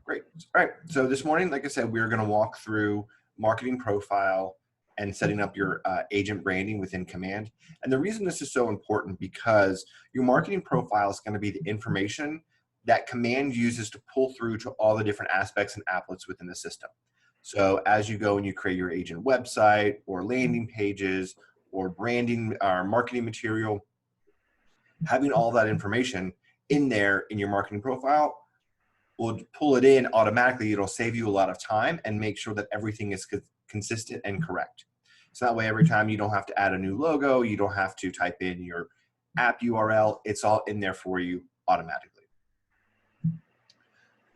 Great. All right. So this morning, like I said, we're going to walk through marketing profile and setting up your agent branding within Command. And the reason this is so important because your marketing profile is going to be the information that Command uses to pull through to all the different aspects and applets within the system. So as you go and you create your agent website or landing pages or branding or marketing material, having all that information in there in your marketing profile will pull it in automatically. It'll save you a lot of time and make sure that everything is consistent and correct. So that way, every time you don't have to add a new logo, you don't have to type in your app URL, it's all in there for you automatically.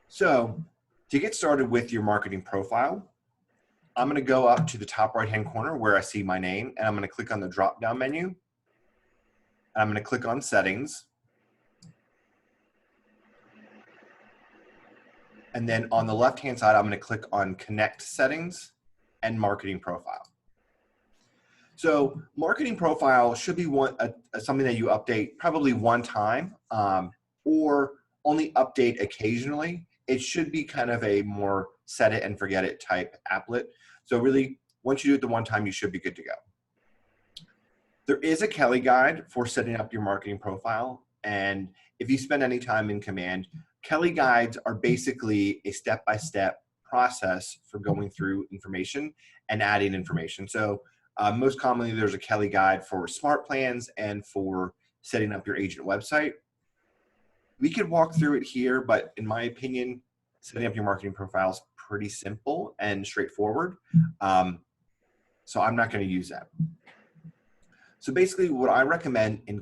So to get started with your marketing profile, I'm going to go up to the top right-hand corner where I see my name, and I'm going to click on the drop-down menu. And I'm going to click on Settings. And then on the left-hand side, I'm going to click on Connect Settings and Marketing Profile. So marketing profile should be something that you update probably one time or only update occasionally. It should be kind of a more set it and forget it type applet. So really, once you do it the one time, you should be good to go. There is a Kelly guide for setting up your marketing profile. And if you spend any time in Command, Kelly guides are basically a step-by-step process for going through information and adding information. So most commonly, there's a Kelly guide for smart plans and for setting up your agent website. We could walk through it here, but in my opinion, setting up your marketing profile is pretty simple and straightforward. So I'm not going to use that. So basically what I recommend in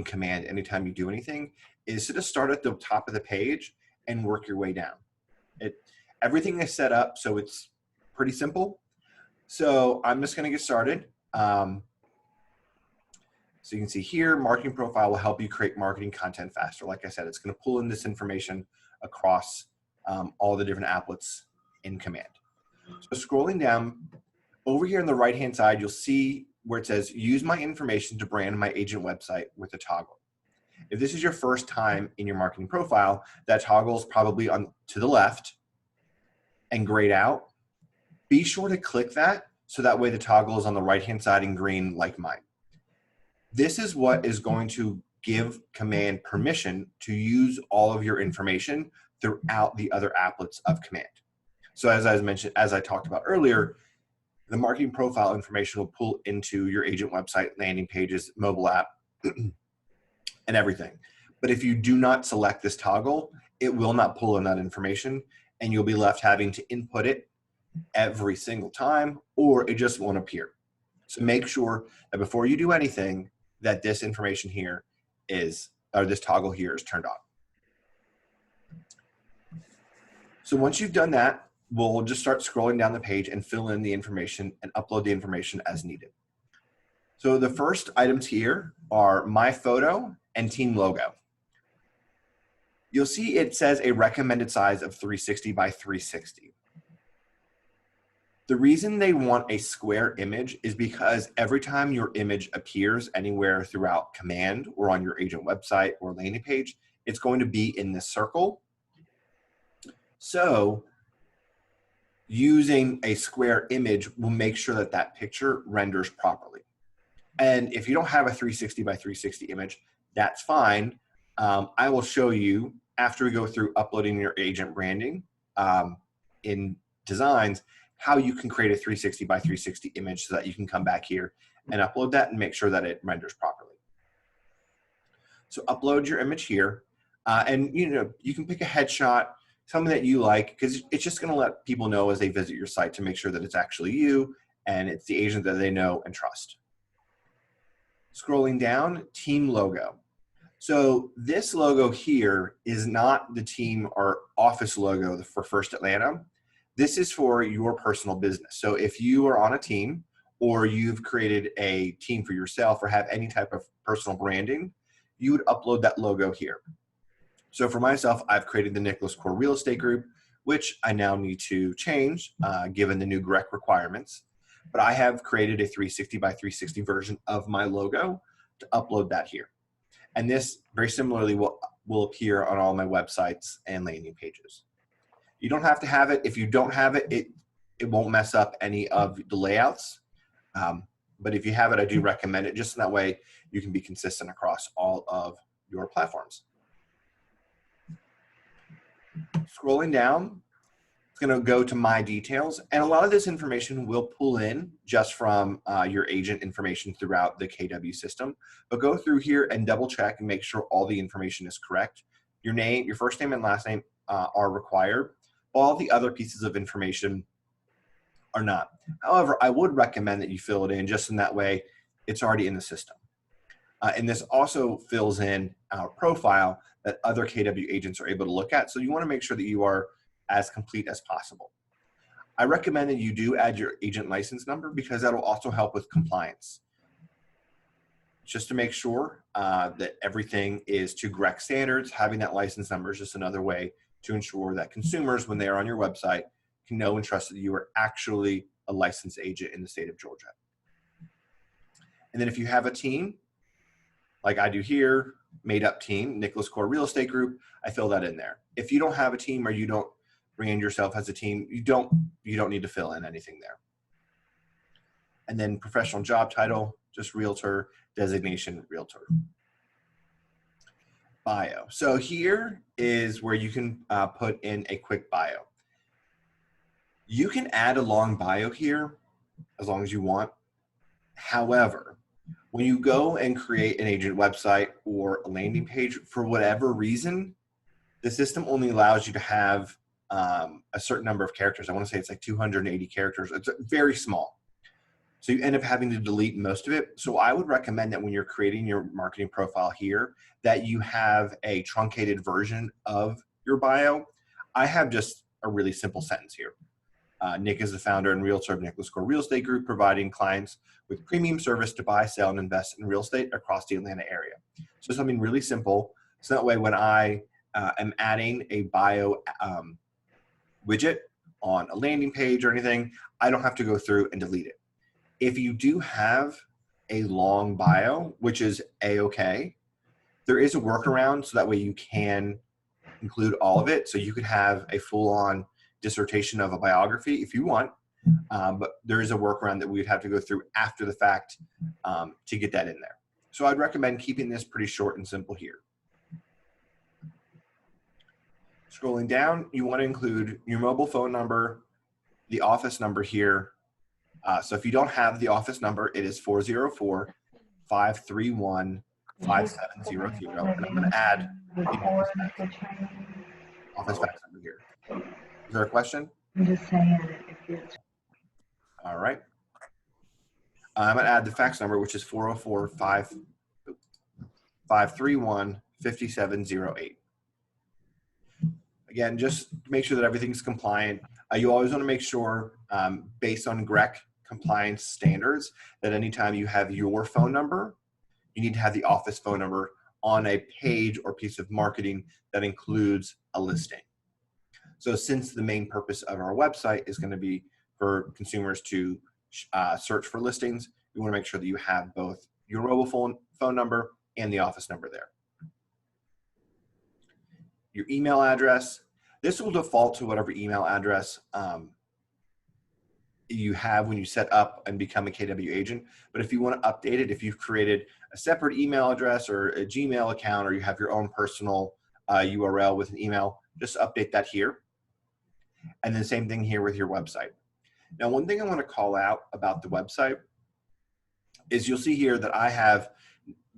Command anytime you do anything is to just start at the top of the page and work your way down. Everything is set up so it's pretty simple. So I'm just going to get started. So you can see here, marketing profile will help you create marketing content faster. Like I said, it's going to pull in this information across all the different applets in Command. So scrolling down, over here on the right-hand side, you'll see where it says, use my information to brand my agent website with a toggle. If this is your first time in your marketing profile, that toggle is probably to the left and grayed out. Be sure to click that so that way the toggle is on the right-hand side in green like mine. This is what is going to give Command permission to use all of your information throughout the other applets of Command. So as I talked about earlier, the marketing profile information will pull into your agent website, landing pages, mobile app, and everything. But if you do not select this toggle, it will not pull in that information, and you'll be left having to input it every single time, or it just won't appear. So make sure that before you do anything, that this information here or this toggle here is turned on. So once you've done that, we'll just start scrolling down the page and fill in the information and upload the information as needed. So the first items here are my photo and team logo. You'll see it says a recommended size of 360 by 360. The reason they want a square image is because every time your image appears anywhere throughout Command or on your agent website or landing page, it's going to be in this circle. So using a square image will make sure that that picture renders properly. And if you don't have a 360 by 360 image, that's fine. I will show you after we go through uploading your agent branding in Designs, how you can create a 360 by 360 image so that you can come back here and upload that and make sure that it renders properly. So upload your image here, and you can pick a headshot, something that you like, because it's just going to let people know as they visit your site to make sure that it's actually you and it's the agent that they know and trust. Scrolling down, team logo. So this logo here is not the team or office logo for First Atlanta. This is for your personal business. So if you are on a team or you've created a team for yourself or have any type of personal branding, you would upload that logo here. So for myself, I've created the Nicholas Core Real Estate Group, which I now need to change given the new GREC requirements. But I have created a 360 by 360 version of my logo to upload that here. And this very similarly will appear on all my websites and landing pages. You don't have to have it. If you don't have it, it won't mess up any of the layouts. But if you have it, I do recommend it, just in that way you can be consistent across all of your platforms. Scrolling down, it's going to go to My Details, and a lot of this information will pull in just from your agent information throughout the KW system. But go through here and double check and make sure all the information is correct. Your name, your first name and last name are required. All the other pieces of information are not. However, I would recommend that you fill it in, just in that way it's already in the system. And this also fills in our profile that other KW agents are able to look at. So you want to make sure that you are as complete as possible. I recommend that you do add your agent license number, because that will also help with compliance. Just to make sure that everything is to correct standards, having that license number is just another way to ensure that consumers, when they are on your website, can know and trust that you are actually a licensed agent in the state of Georgia. And then if you have a team, like I do here, made up team, Nicholas Core Real Estate Group, I fill that in there. If you don't have a team, or you don't brand yourself as a team, you don't need to fill in anything there. And then professional job title, just realtor, designation, realtor. Bio. So here is where you can put in a quick bio. You can add a long bio here as long as you want. However, when you go and create an agent website or a landing page, for whatever reason, the system only allows you to have a certain number of characters. I want to say it's like 280 characters. It's very small. So you end up having to delete most of it. So I would recommend that when you're creating your marketing profile here, that you have a truncated version of your bio. I have just a really simple sentence here. Nick is the founder and realtor of Nicholas Core Real Estate Group, providing clients with premium service to buy, sell, and invest in real estate across the Atlanta area. So something really simple. So that way when I am adding a bio widget on a landing page or anything, I don't have to go through and delete it. If you do have a long bio, which is A-okay, there is a workaround so that way you can include all of it. So you could have a full-on dissertation of a biography if you want, but there is a workaround that we would have to go through after the fact to get that in there. So I'd recommend keeping this pretty short and simple here. Scrolling down, you want to include your mobile phone number, the office number here. So if you don't have the office number, it is 404-531-5700. And I'm going to add the office fax number here. Is there a question? I'm just saying. All right. I'm going to add the fax number, which is 404-531-5708. Again, just make sure that everything's compliant. You always want to make sure, based on GREC compliance standards, that anytime you have your phone number, you need to have the office phone number on a page or piece of marketing that includes a listing. So since the main purpose of our website is going to be for consumers to search for listings, you want to make sure that you have both your mobile phone number and the office number there. Your email address. This will default to whatever email address you have when you set up and become a KW agent. But if you want to update it, if you've created a separate email address or a Gmail account, or you have your own personal URL with an email, just update that here. And the same thing here with your website. Now, one thing I want to call out about the website is you'll see here that I have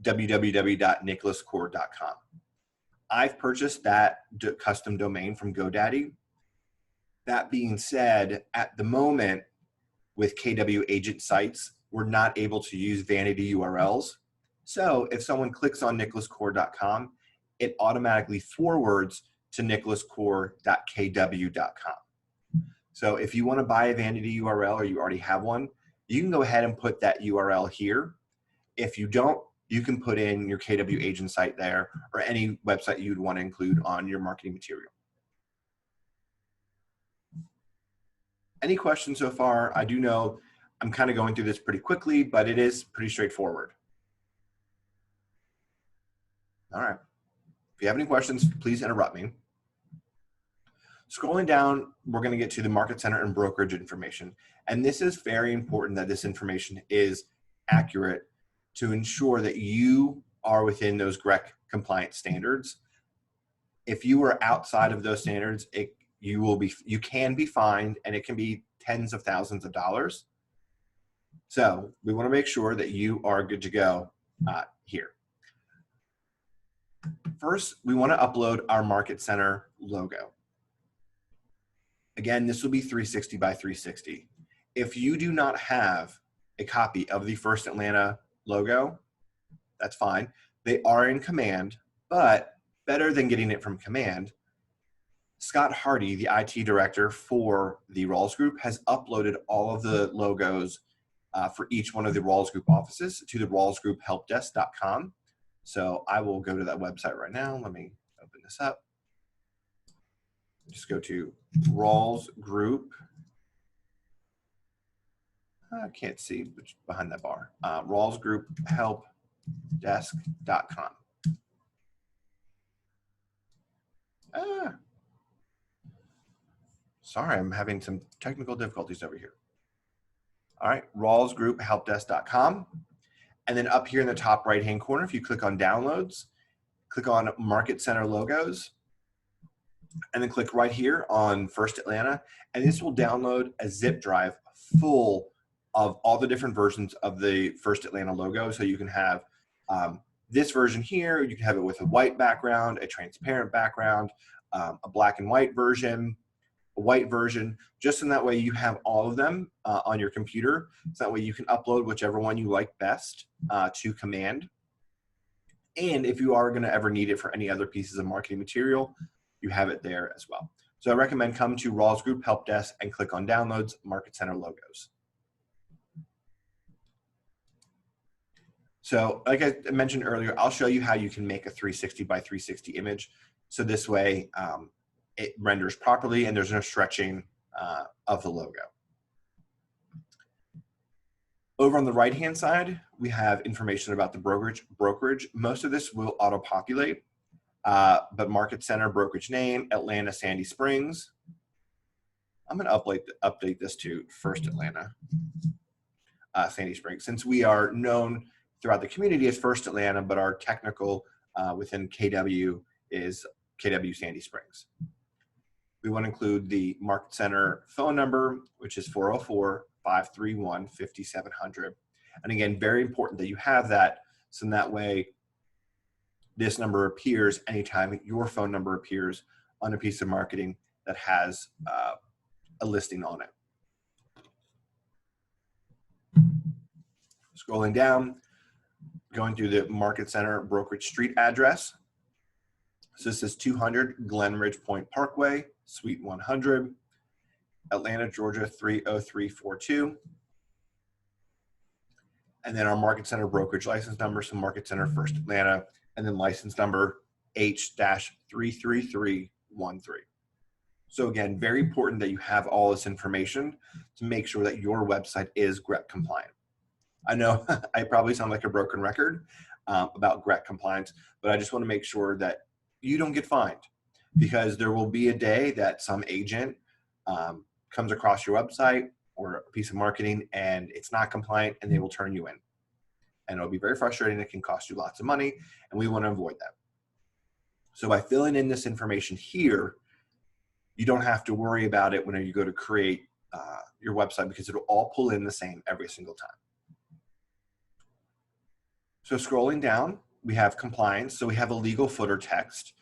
www.nicholascore.com. I've purchased that custom domain from GoDaddy. That being said, at the moment with KW agent sites, we're not able to use vanity URLs. So if someone clicks on nicholascore.com, it automatically forwards to nicholascore.kw.com. So if you want to buy a vanity URL or you already have one, you can go ahead and put that URL here. If you don't, you can put in your KW agent site there, or any website you'd want to include on your marketing material. Any questions so far? I do know I'm kind of going through this pretty quickly, but it is pretty straightforward. All right. If you have any questions, please interrupt me. Scrolling down, we're going to get to the market center and brokerage information. And this is very important that this information is accurate to ensure that you are within those GREC compliance standards. If you are outside of those standards, you can be fined, and it can be tens of thousands of dollars. So we want to make sure that you are good to go here. First, we want to upload our market center logo. Again, this will be 360 by 360. If you do not have a copy of the First Atlanta logo, that's fine. They are in Command, but better than getting it from Command, Scott Hardy, the IT director for the Rawls Group, has uploaded all of the logos for each one of the Rawls Group offices to the rawlsgrouphelpdesk.com. So I will go to that website right now. Let me open this up. Just go to Rawls Group. I can't see behind that bar. rawlsgrouphelpdesk.com. Sorry, I'm having some technical difficulties over here. All right, rawlsgrouphelpdesk.com. And then up here in the top right-hand corner, if you click on downloads, click on Market Center logos, and then click right here on First Atlanta, and this will download a zip drive full of all the different versions of the First Atlanta logo. So you can have this version here, you can have it with a white background, a transparent background, a black and white version, a white version, just in that way you have all of them on your computer. So that way you can upload whichever one you like best to Command. And if you are going to ever need it for any other pieces of marketing material, you have it there as well. So I recommend come to Rawls Group Help Desk and click on Downloads, Market Center Logos. So like I mentioned earlier, I'll show you how you can make a 360 by 360 image. So this way it renders properly and there's no stretching of the logo. Over on the right-hand side, we have information about the brokerage. Most of this will auto-populate, but market center, brokerage name, Atlanta, Sandy Springs. I'm going to update this to First Atlanta, Sandy Springs, since we are known throughout the community as First Atlanta, but our technical within KW is KW Sandy Springs. We want to include the market center phone number, which is 404-531-5700. And again, very important that you have that, so in that way this number appears anytime your phone number appears on a piece of marketing that has a listing on it. Scrolling down, going through the market center brokerage street address. So this is 200 Glen Ridge Point Parkway, Suite 100, Atlanta, Georgia 30342. And then our market center brokerage license number, so market center First Atlanta, and then license number H-33313. So again, very important that you have all this information to make sure that your website is GREC compliant. I know I probably sound like a broken record about GREC compliance, but I just want to make sure that you don't get fined, because there will be a day that some agent comes across your website or a piece of marketing and it's not compliant, and they will turn you in. And it'll be very frustrating. It can cost you lots of money, and we want to avoid that. So by filling in this information here, you don't have to worry about it whenever you go to create your website, because it'll all pull in the same every single time. So scrolling down, we have compliance. So we have a legal footer text.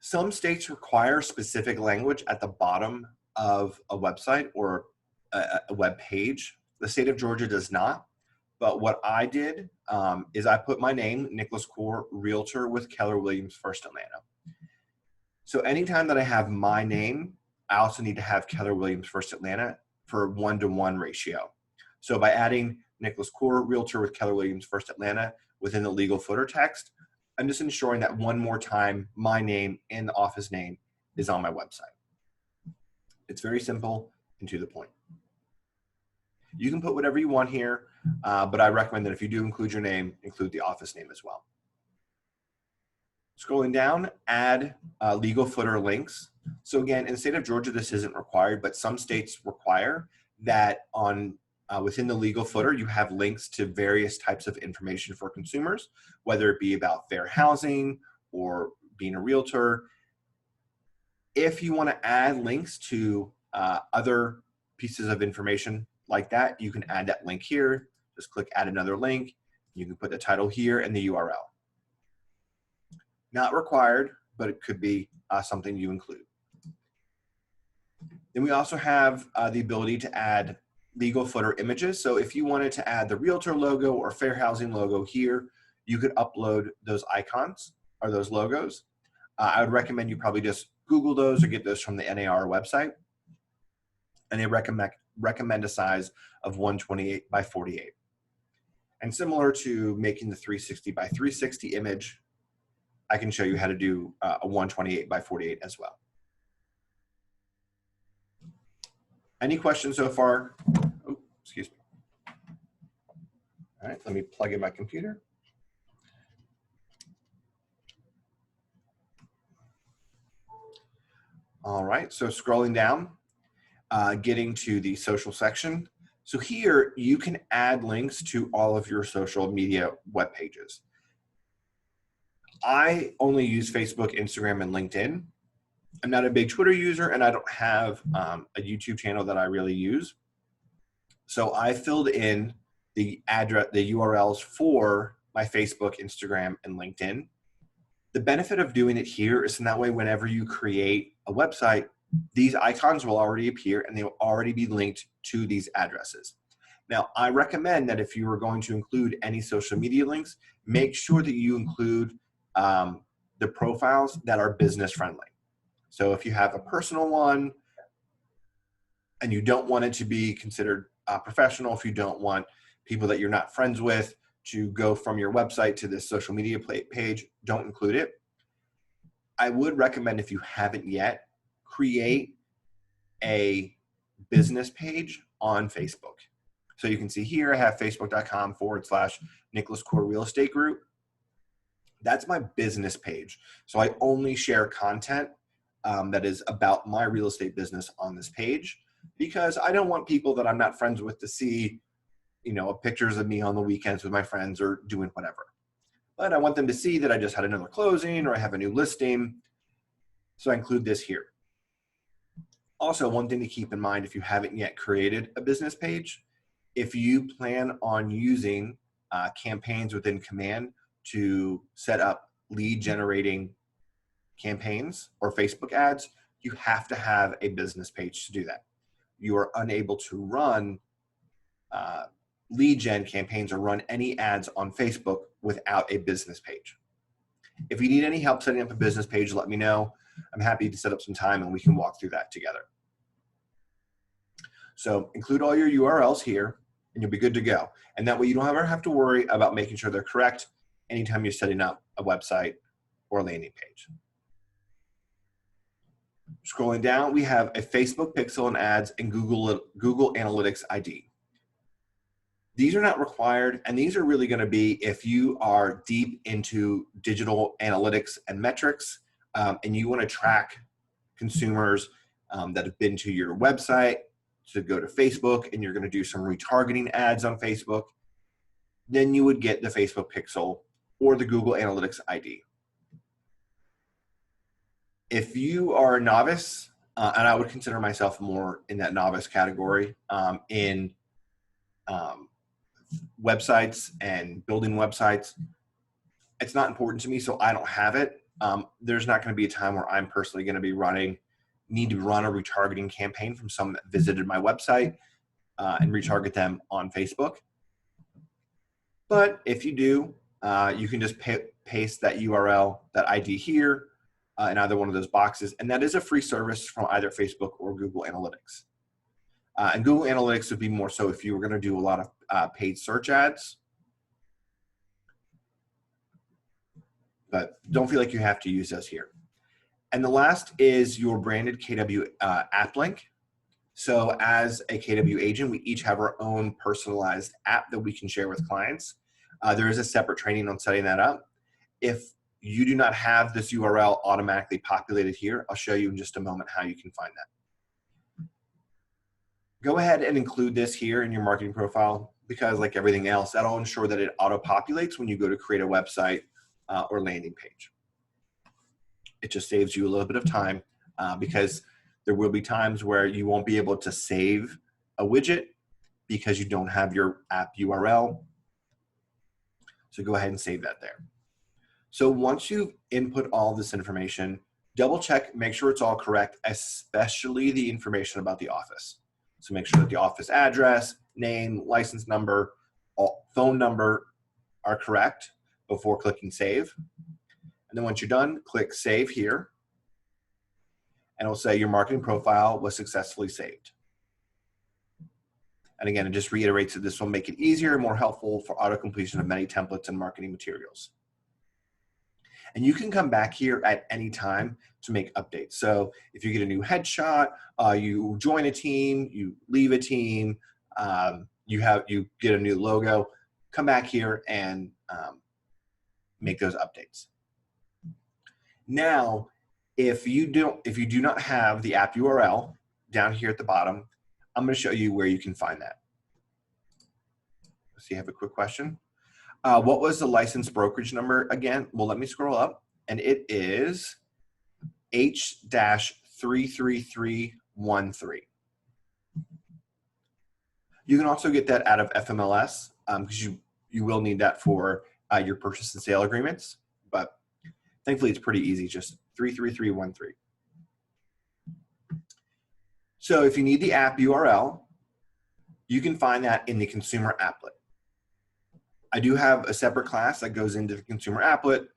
Some states require specific language at the bottom of a website or a web page. The state of Georgia does not. But what I did is I put my name, Nicholas Core, Realtor with Keller Williams First Atlanta. So anytime that I have my name, I also need to have Keller Williams First Atlanta for a 1-to-1 ratio. So by adding Nicholas Core, Realtor with Keller Williams First Atlanta within the legal footer text, I'm just ensuring that one more time my name and the office name is on my website. It's very simple and to the point. You can put whatever you want here, but I recommend that if you do include your name, include the office name as well. Scrolling down, add legal footer links. So again, in the state of Georgia, this isn't required, but some states require that on within the legal footer, you have links to various types of information for consumers, whether it be about fair housing or being a realtor. If you want to add links to other pieces of information like that, you can add that link here. Just click add another link. You can put the title here and the URL. Not required, but it could be something you include. Then we also have the ability to add legal footer images. So if you wanted to add the realtor logo or fair housing logo here, you could upload those icons or those logos. I would recommend you probably just Google those or get those from the NAR website. And they recommend a size of 128 by 48. And similar to making the 360 by 360 image, I can show you how to do a 128 by 48 as well. Any questions so far? Oh, excuse me. All right, let me plug in my computer. All right, so scrolling down, getting to the social section. So here you can add links to all of your social media web pages. I only use Facebook, Instagram, and LinkedIn. I'm not a big Twitter user, and I don't have a YouTube channel that I really use. So I filled in the address, the URLs for my Facebook, Instagram, and LinkedIn. The benefit of doing it here is in that way, whenever you create a website, these icons will already appear and they will already be linked to these addresses. Now, I recommend that if you are going to include any social media links, make sure that you include the profiles that are business friendly. So if you have a personal one and you don't want it to be considered professional, if you don't want people that you're not friends with to go from your website to this social media page, don't include it. I would recommend, if you haven't yet, create a business page on Facebook. So you can see here, I have facebook.com/Nicholas Core Real Estate Group. That's my business page. So I only share content that is about my real estate business on this page, because I don't want people that I'm not friends with to see, you know, pictures of me on the weekends with my friends or doing whatever. But I want them to see that I just had another closing or I have a new listing. So I include this here. Also, one thing to keep in mind if you haven't yet created a business page, if you plan on using campaigns within Command to set up lead generating campaigns or Facebook ads, you have to have a business page to do that. You are unable to run lead gen campaigns or run any ads on Facebook without a business page. If you need any help setting up a business page, let me know. I'm happy to set up some time and we can walk through that together. So include all your URLs here and you'll be good to go. And that way you don't ever have to worry about making sure they're correct anytime you're setting up a website or a landing page. Scrolling down, we have a Facebook pixel and ads and Google Analytics ID. These are not required, and these are really going to be if you are deep into digital analytics and metrics, and you want to track consumers that have been to your website to go to Facebook, and you're going to do some retargeting ads on Facebook, then you would get the Facebook pixel or the Google Analytics ID. If you are a novice, and I would consider myself more in that novice category in websites and building websites, it's not important to me, so I don't have it. There's not going to be a time where I'm personally going to be need to run a retargeting campaign from someone that visited my website and retarget them on Facebook. But if you do, you can just paste that URL, that ID here in either one of those boxes, and that is a free service from either Facebook or Google Analytics. And Google Analytics would be more so if you were going to do a lot of paid search ads. But don't feel like you have to use those here. And the last is your branded KW app link. So as a KW agent, we each have our own personalized app that we can share with clients. There is a separate training on setting that up. If you do not have this URL automatically populated here, I'll show you in just a moment how you can find that. Go ahead and include this here in your marketing profile because like everything else, that'll ensure that it auto-populates when you go to create a website or landing page. It just saves you a little bit of time because there will be times where you won't be able to save a widget because you don't have your app URL. So go ahead and save that there. So once you've input all this information, double check, make sure it's all correct, especially the information about the office. So make sure that the office address, name, license number, phone number are correct before clicking save. And then once you're done, click save here. And it'll say your marketing profile was successfully saved. And again, it just reiterates that this will make it easier and more helpful for auto completion of many templates and marketing materials. And you can come back here at any time to make updates. So if you get a new headshot, you join a team, you leave a team, you get a new logo, come back here and make those updates. Now, if you do not have the app URL down here at the bottom, I'm going to show you where you can find that. So you have a quick question. What was the license brokerage number again? Well, let me scroll up, and it is H-33313. You can also get that out of FMLS because you will need that for your purchase and sale agreements, but thankfully it's pretty easy, just 33313. So if you need the app URL, you can find that in the consumer applet. I do have a separate class that goes into the consumer applet,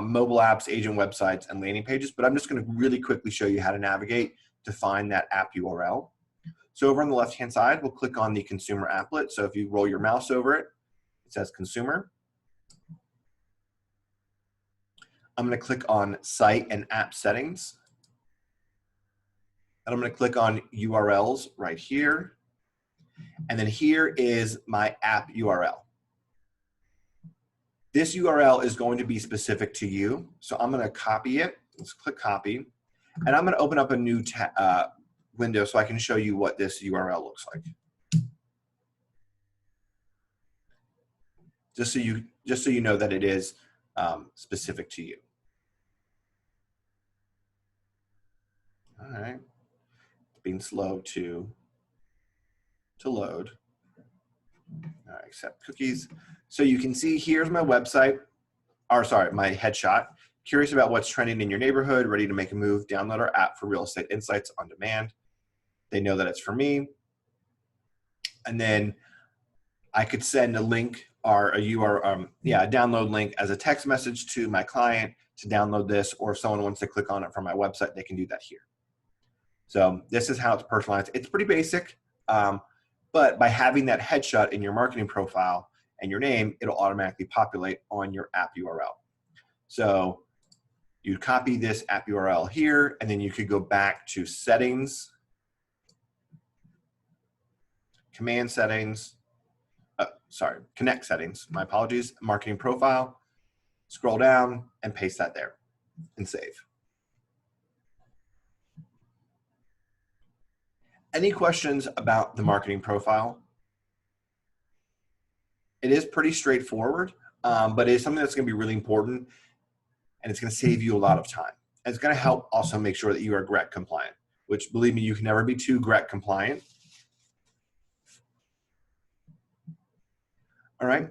mobile apps, agent websites, and landing pages, but I'm just going to really quickly show you how to navigate to find that app URL. So over on the left-hand side, we'll click on the consumer applet. So if you roll your mouse over it, it says consumer. I'm going to click on site and app settings. And I'm going to click on URLs right here. And then here is my app URL. This URL is going to be specific to you. So I'm going to copy it. Let's click copy. And I'm going to open up a new window so I can show you what this URL looks like. Just so you know that it is specific to you. All right. It's being slow to load. All right, accept cookies. So you can see here's my website, or sorry, my headshot. Curious about what's trending in your neighborhood, ready to make a move, download our app for real estate insights on demand. They know that it's for me. And then I could send a link or a download link as a text message to my client to download this, or if someone wants to click on it from my website, they can do that here. So this is how it's personalized. It's pretty basic, but by having that headshot in your marketing profile and your name, it'll automatically populate on your app URL. So you copy this app URL here, and then you could go back to settings, command settings, connect settings, my apologies, marketing profile, scroll down and paste that there and save. Any questions about the marketing profile? It is pretty straightforward, but it is something that's going to be really important, and it's going to save you a lot of time. And it's going to help also make sure that you are GREC compliant, which, believe me, you can never be too GREC compliant. All right.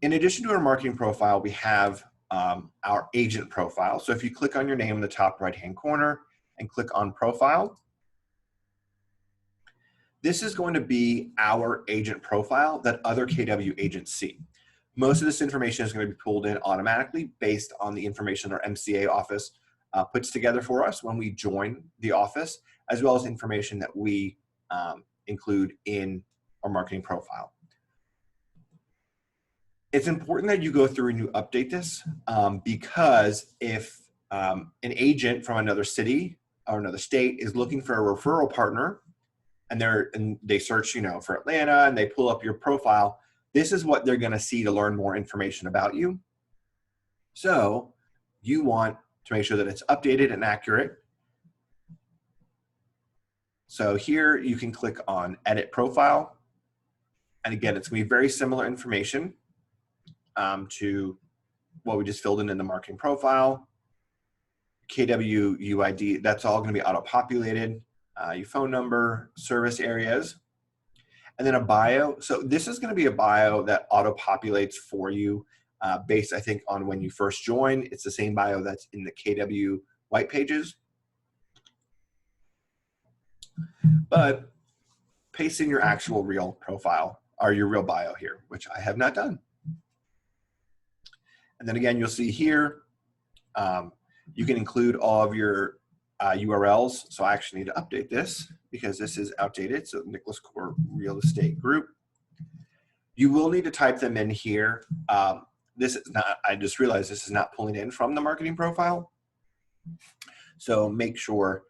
In addition to our marketing profile, we have our agent profile. So if you click on your name in the top right-hand corner and click on profile, this is going to be our agent profile that other KW agents see. Most of this information is going to be pulled in automatically based on the information our MCA office puts together for us when we join the office, as well as information that we include in our marketing profile. It's important that you go through and you update this because if an agent from another city or another state is looking for a referral partner, and they search, for Atlanta, and they pull up your profile, this is what they're going to see to learn more information about you. So you want to make sure that it's updated and accurate. So here you can click on Edit Profile. And again, it's going to be very similar information to what we just filled in the marketing profile. KW UID, that's all going to be auto-populated. Your phone number, service areas, and then a bio. So this is going to be a bio that auto-populates for you based, I think, on when you first join. It's the same bio that's in the KW white pages. But paste in your actual real profile or your real bio here, which I have not done. And then again, you'll see here, you can include all of your URLs. So I actually need to update this because this is outdated. So Nicholas Core Real Estate Group. You will need to type them in here. This is not, I just realized this is not pulling in from the marketing profile. So make sure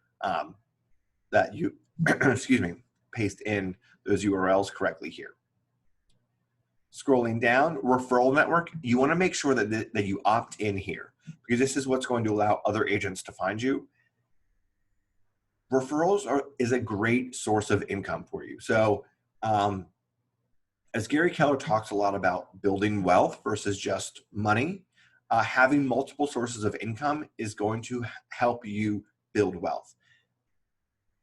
that you, excuse me, paste in those URLs correctly here. Scrolling down, Referral Network, you want to make sure that you opt in here because this is what's going to allow other agents to find you. Referrals is a great source of income for you. So as Gary Keller talks a lot about building wealth versus just money, having multiple sources of income is going to help you build wealth.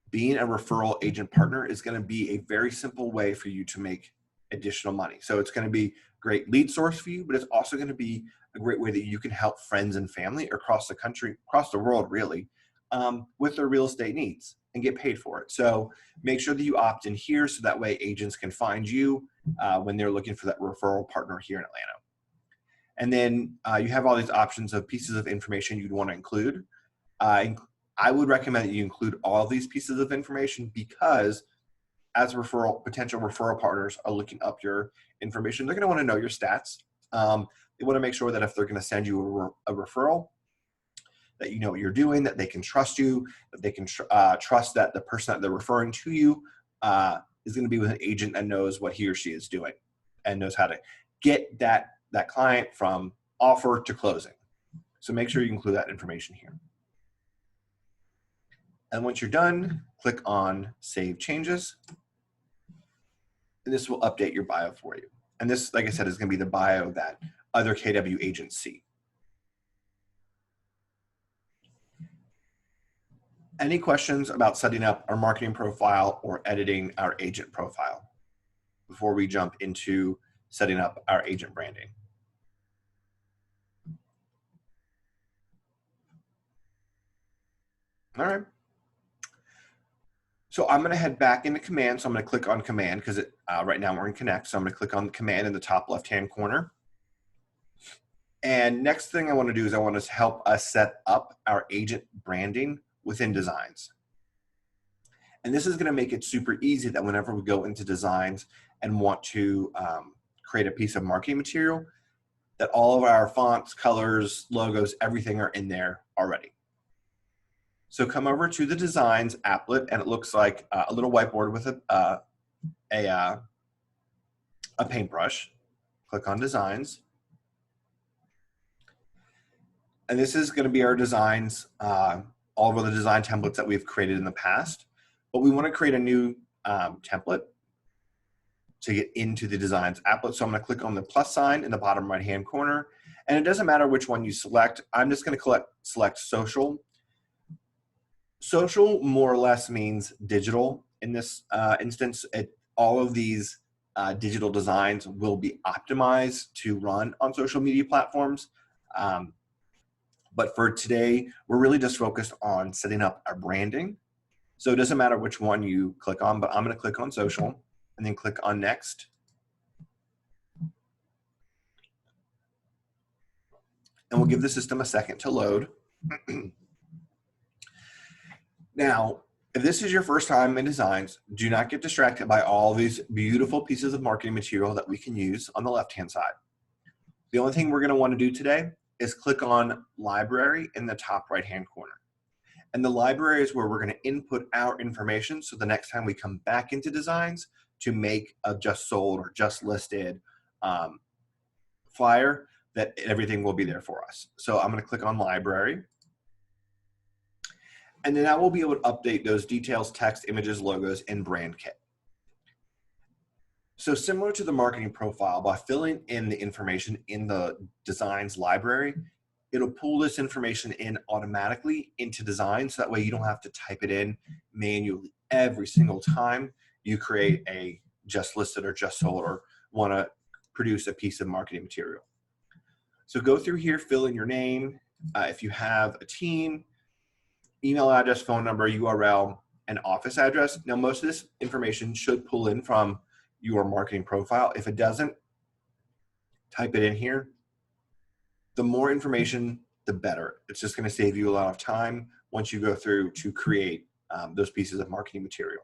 Being a referral agent partner is going to be a very simple way for you to make additional money. So it's going to be a great lead source for you, but it's also going to be a great way that you can help friends and family across the country, across the world really, with their real estate needs and get paid for it. So make sure that you opt in here so that way agents can find you when they're looking for that referral partner here in Atlanta. And then you have all these options of pieces of information you'd want to include. I would recommend that you include all of these pieces of information because as potential referral partners are looking up your information, they're going to want to know your stats. They want to make sure that if they're going to send you a referral, that you know what you're doing, that they can trust you, that they can trust that the person that they're referring to you is going to be with an agent that knows what he or she is doing and knows how to get that client from offer to closing. So make sure you include that information here. And once you're done, click on Save Changes. And this will update your bio for you. And this, like I said, is going to be the bio that other KW agents see. Any questions about setting up our marketing profile or editing our agent profile before we jump into setting up our agent branding? All right. So I'm going to head back into Command. So I'm going to click on Command because right now we're in Connect. So I'm going to click on Command in the top left-hand corner. And next thing I want to do is I want to help us set up our agent branding within Designs. And this is going to make it super easy that whenever we go into Designs and want to create a piece of marketing material, that all of our fonts, colors, logos, everything are in there already. So come over to the Designs applet, and it looks like a little whiteboard with a paintbrush. Click on Designs. And this is going to be our designs, all of the design templates that we've created in the past. But we want to create a new template to get into the Designs applet. So I'm going to click on the plus sign in the bottom right-hand corner. And it doesn't matter which one you select. I'm just going to select Social. Social more or less means digital in this instance. All of these digital designs will be optimized to run on social media platforms. But for today, we're really just focused on setting up our branding. So it doesn't matter which one you click on, but I'm going to click on Social and then click on Next. And we'll give the system a second to load. Now, if this is your first time in Designs, do not get distracted by all these beautiful pieces of marketing material that we can use on the left-hand side. The only thing we're going to want to do today is click on Library in the top right-hand corner. And the library is where we're going to input our information. So the next time we come back into Designs to make a just sold or just listed flyer, that everything will be there for us. So I'm going to click on library. And then I will be able to update those details, text, images, logos, and brand kit. So similar to the marketing profile, by filling in the information in the designs library, it'll pull this information in automatically into design. So that way you don't have to type it in manually every single time you create a just listed or just sold or want to produce a piece of marketing material. So go through here, fill in your name. If you have a team, email address, phone number, URL, and office address. Now, most of this information should pull in from your marketing profile. If it doesn't, type it in here. The more information, the better. It's just going to save you a lot of time once you go through to create those pieces of marketing material.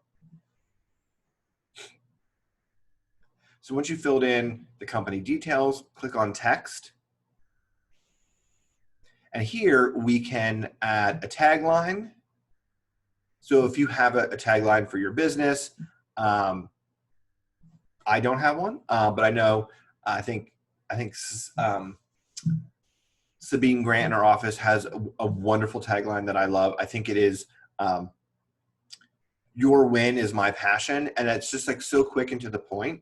So once you filled in the company details, click on text. And here we can add a tagline. So if you have a tagline for your business, I don't have one, but I know, I think Sabine Grant in our office has a wonderful tagline that I love. I think it is, your win is my passion. And it's just like so quick and to the point.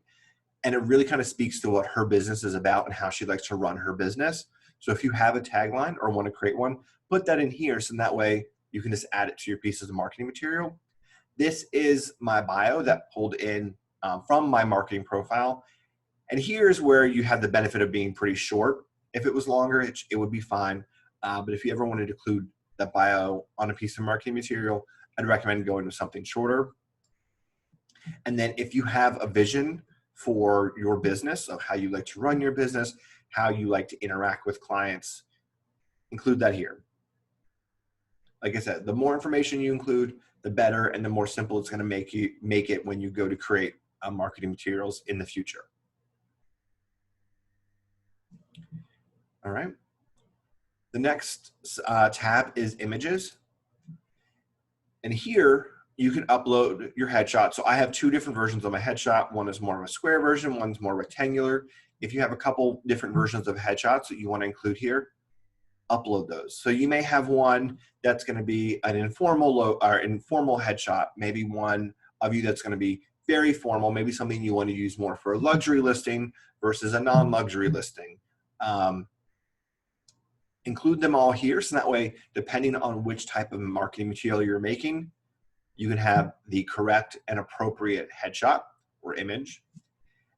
And it really kind of speaks to what her business is about and how she likes to run her business. So if you have a tagline or want to create one, put that in here. So that way you can just add it to your pieces of marketing material. This is my bio that pulled in from my marketing profile. And here's where you have the benefit of being pretty short. If it was longer, it would be fine. But if you ever wanted to include that bio on a piece of marketing material, I'd recommend going with something shorter. And then if you have a vision for your business of how you like to run your business, how you like to interact with clients, include that here. Like I said, the more information you include, the better, and the more simple it's going to make it when you go to create marketing materials in the future. All right. The next tab is images. And here you can upload your headshot. So I have two different versions of my headshot. One is more of a square version, one's more rectangular. If you have a couple different versions of headshots that you want to include here, upload those. So you may have one that's going to be an informal headshot, maybe one of you that's going to be very formal, maybe something you want to use more for a luxury listing versus a non-luxury listing. Include them all here, so that way, depending on which type of marketing material you're making, you can have the correct and appropriate headshot or image.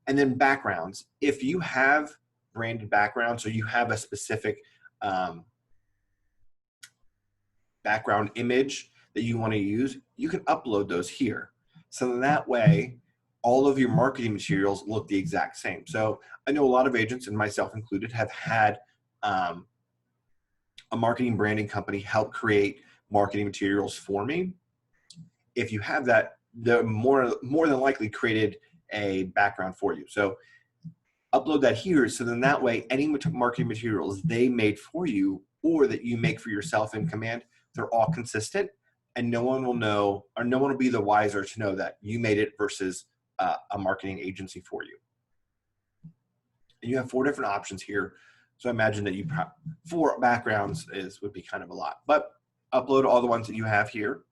And then backgrounds. If you have branded backgrounds, so you have a specific background image that you want to use, you can upload those here. So that way, all of your marketing materials look the exact same. So I know a lot of agents, and myself included, have had a marketing branding company help create marketing materials for me. If you have that, they're more than likely created a background for you. So upload that here, so then that way any marketing materials they made for you or that you make for yourself in command, they're all consistent, and no one will know, or no one will be the wiser to know that you made it versus a marketing agency for you. And you have 4 different options here. So I imagine that 4 backgrounds would be kind of a lot, but upload all the ones that you have here.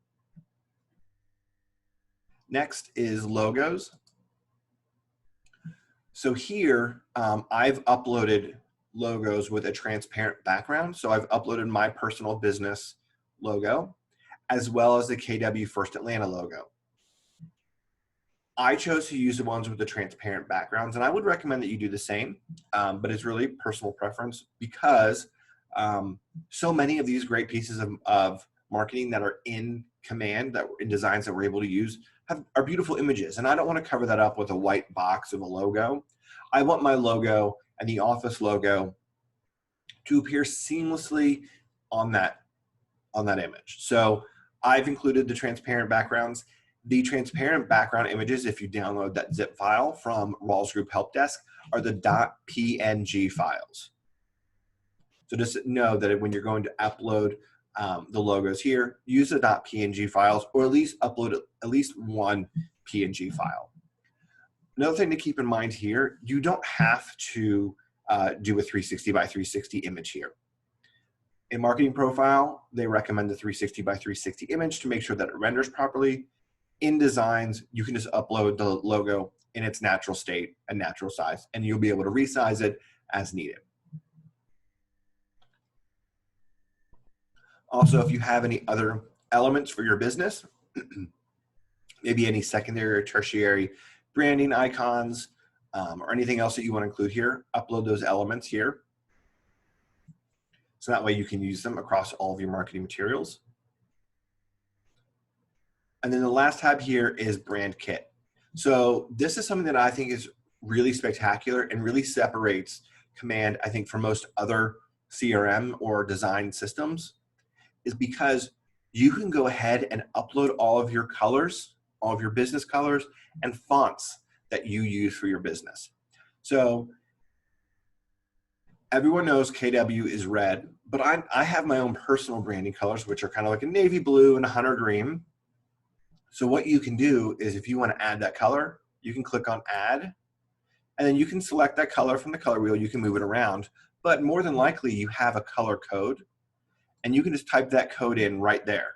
Next is logos. So here, I've uploaded logos with a transparent background. So I've uploaded my personal business logo, as well as the KW First Atlanta logo. I chose to use the ones with the transparent backgrounds, and I would recommend that you do the same, but it's really personal preference because so many of these great pieces of marketing that are in command, that in designs that we're able to use, are beautiful images. And I don't want to cover that up with a white box of a logo. I want my logo and the office logo to appear seamlessly on that image. So I've included the transparent backgrounds. The transparent background images, if you download that zip file from Rawls Group Help Desk, are the .png files. So just know that when you're going to upload the logos here, use the .png files, or at least upload at least one PNG file. Another thing to keep in mind here, you don't have to do a 360 by 360 image here. In marketing profile, they recommend the 360 by 360 image to make sure that it renders properly. In designs, you can just upload the logo in its natural state and natural size, and you'll be able to resize it as needed. Also, if you have any other elements for your business, maybe any secondary or tertiary branding icons, or anything else that you want to include here, upload those elements here. So that way you can use them across all of your marketing materials. And then the last tab here is Brand Kit. So this is something that I think is really spectacular and really separates Command, I think, from most other CRM or design systems, is because you can go ahead and upload all of your colors, all of your business colors and fonts that you use for your business. So everyone knows KW is red, but I have my own personal branding colors, which are kind of like a navy blue and a hunter green. So what you can do is if you want to add that color, you can click on add, and then you can select that color from the color wheel. You can move it around, but more than likely you have a color code, and you can just type that code in right there.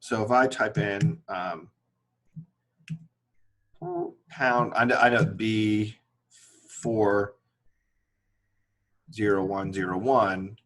So if I type in pound, I know B40101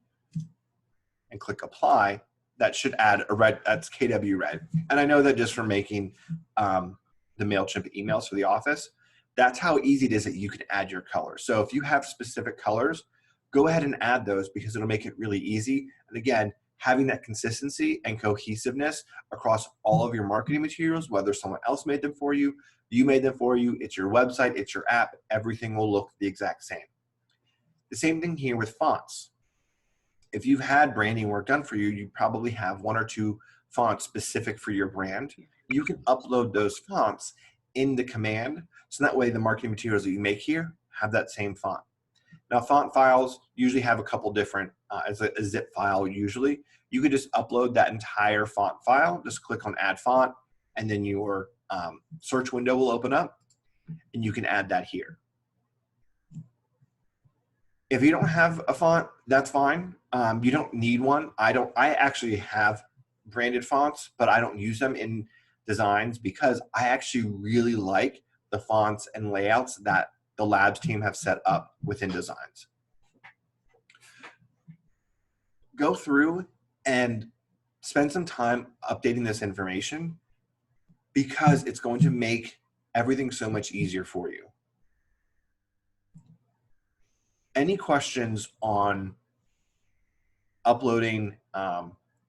and click apply, that should add a red, that's KW red. And I know that just from making the MailChimp emails for the office, that's how easy it is that you can add your colors. So if you have specific colors, go ahead and add those because it'll make it really easy. And again, having that consistency and cohesiveness across all of your marketing materials, whether someone else made them for you, you made them for you, it's your website, it's your app, everything will look the exact same. The same thing here with fonts. If you've had branding work done for you, you probably have one or two fonts specific for your brand. You can upload those fonts in the Command, so that way the marketing materials that you make here have that same font. Now, font files usually have a couple different, as a zip file usually. You could just upload that entire font file, just click on add font, and then your search window will open up, and you can add that here. If you don't have a font, that's fine. You don't need one. I actually have branded fonts, but I don't use them in designs because I actually really like the fonts and layouts that the labs team have set up within designs. Go through and spend some time updating this information because it's going to make everything so much easier for you. Any questions on uploading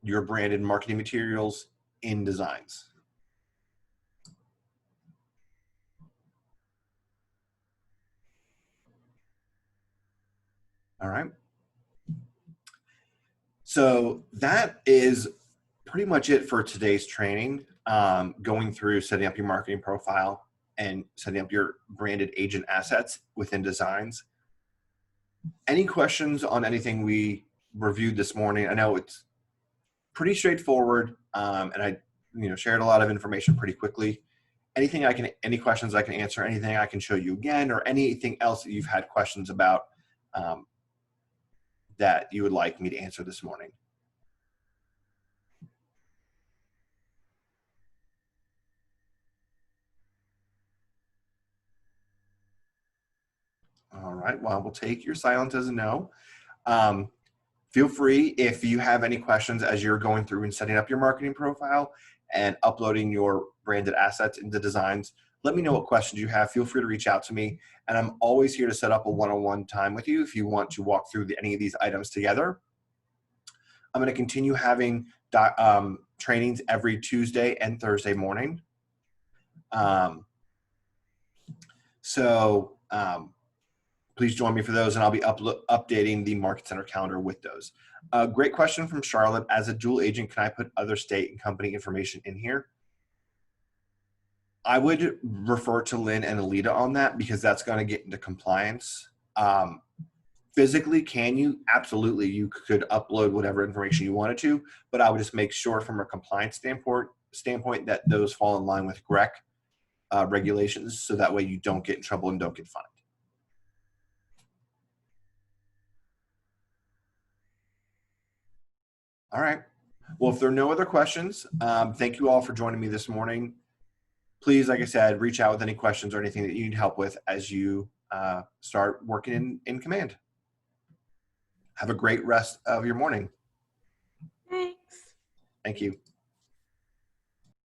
your branded marketing materials in designs? All right. So that is pretty much it for today's training, going through setting up your marketing profile and setting up your branded agent assets within designs. Any questions on anything we reviewed this morning? I know it's pretty straightforward, and I shared a lot of information pretty quickly. Any questions I can answer, anything I can show you again, or anything else that you've had questions about that you would like me to answer this morning? All right, well, we'll take your silence as a no. Feel free, if you have any questions as you're going through and setting up your marketing profile and uploading your branded assets into designs, let me know what questions you have. Feel free to reach out to me, and I'm always here to set up a one-on-one time with you if you want to walk through any of these items together. I'm going to continue having trainings every Tuesday and Thursday morning. Please join me for those, and I'll be updating the Market Center calendar with those. Great question from Charlotte. As a dual agent, can I put other state and company information in here? I would refer to Lynn and Alita on that because that's going to get into compliance. Physically, can you? Absolutely. You could upload whatever information you wanted to, but I would just make sure from a compliance standpoint that those fall in line with GREC regulations, so that way you don't get in trouble and don't get fined. All right. Well, if there are no other questions, thank you all for joining me this morning. Please, like I said, reach out with any questions or anything that you need help with as you start working in Command. Have a great rest of your morning. Thanks. Thank you.